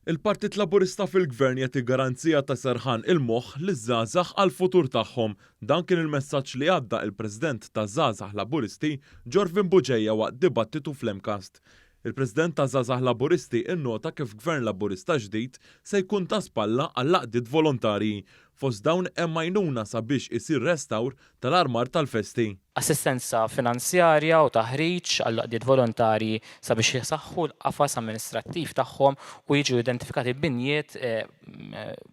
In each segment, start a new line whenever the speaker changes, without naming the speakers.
Il-Partit Laburista fil-Gvern jagħti garanzija ta' serħan il-moħħ liż-żgħażagħ għall-futur tagħhom. Dan kien il-messaġġ li għadda il-President taż-żgħażagħ Laburisti Jorvin Buġejja waqt dibattitu fl-Emcast. Il-President taż-żgħażagħ Laburisti innota kif Gvern Laburista ġdid se jkun ta' spalla għall-għaqdiet volontarji. Fost dawn hemm għajnuna sabiex isir restawr tal-armar tal-festi.
Assistenza finanzjarja u taħriġ għall-qdiet volontarji sabiex jisaħħu l-qafas amministrattiv tagħhom u jiġu identifikati binjiet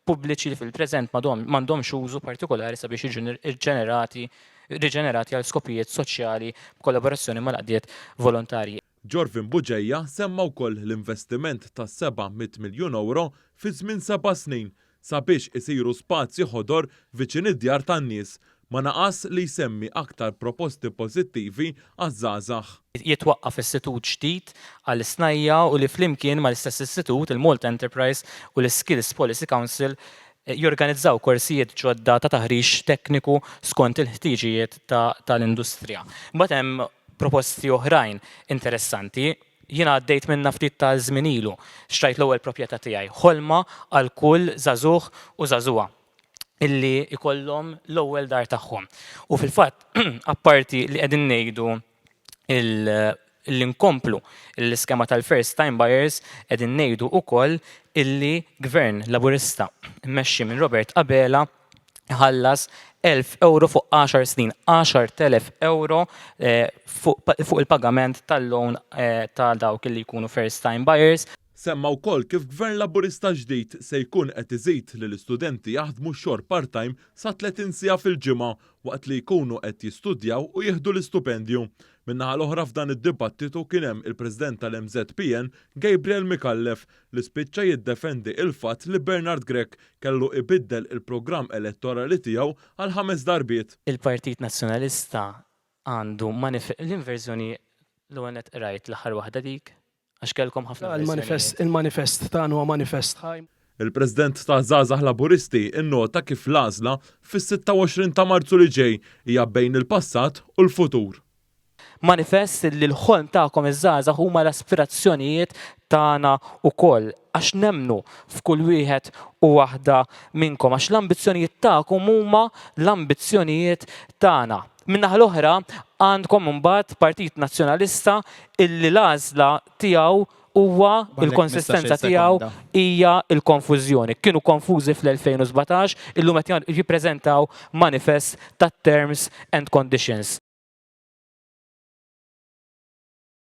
pubbliċi li fil-preżent m'għandhomx użu partikolari sabiex jiġu riġenerati għal skopijiet soċjali b'kollaborazzjoni mal-qdiet volontarji.
Jorvin Buġejja semma wkoll l-investiment ta' 700 miljun euro fi żmien 7 snin sabiex isiru spazji ħodor viċin id-djar tan-nies, ma naqas li jsemmi aktar proposti pożittivi għaż-żgħażagħ.
Jitwaqqaf istitut ġdid għall-snajja u li flimkien mal-istess istitut il-Malta Enterprise u l-Skills Policy Council jorganizzaw korsijiet ġodda ta' taħriġ tekniku skont il-ħtiġijiet tal-industrija. Mbagħad hemm proposti oħrajn interessanti. Jiena għaddejt minna ftit ta' żmien ilu, xtrajt l-ewwel proprjetà tiegħi, ħolma għal kull żagħżugħ u żagħżugħa illi ikollhom l-ewwel dar tagħhom. U fil-fatt, apparti li qegħdin ngħidu l-inkomplu l-iskema tal-first time buyers, qegħdin ngħidu wkoll illi Gvern Laburista mmexxi minn Robert Abela ħallas 1,000 euro fuq 10 snin, 10,000 euro fuq il-pagament tal-loan ta' dawk li jkunu first time buyers.
Semma wkoll kif Gvern Laburista ġdid se jkun qed iżid li l-istudenti jaħdmu xogħol part-time sa 30 siegħa fil-ġimgħa waqt li jkunu qed jistudjaw u jieħdu l-istupendju. Min-naħa l-oħra f'dan id-dibattitu kien hemm il-President tal-MZPN Gabriel Mikallef li spiċċa jiddefendi il-fatt li Bernard Grech kellu ibiddel il-programm elettorali tiegħu għal 5 darbiet.
Il-Partit Nazzjonalista għandu l-inverżjoni l-ewwel qed rajt l-aħħar waħda dik għax kellkom ħafna
il-manifest tagħna huwa manifest ħajm.
Il-President ta' żgħażagħ Laburisti innota kif l-għażla fis-26 ta' Marzu li ġej hija bejn il-passat u l-futur.
Manifest li l-ħolm tagħkom iż-żgħażagħ huma l-aspirazzjonijiet tagħna wkoll għax nemmnu f'kull wieħed u waħda minnkom għax l-ambizzjonijiet tagħkom huma l-ambizzjonijiet tagħna. Min-naħa l-oħra għandkom imbagħad Partit Nazzjonalista illi l-għażla tiegħu huwa il-konsistenza tiegħu hija l-konfużjoni. Kienu konfużi fl-2017, illum qed jippreżentaw manifest ta' terms and conditions.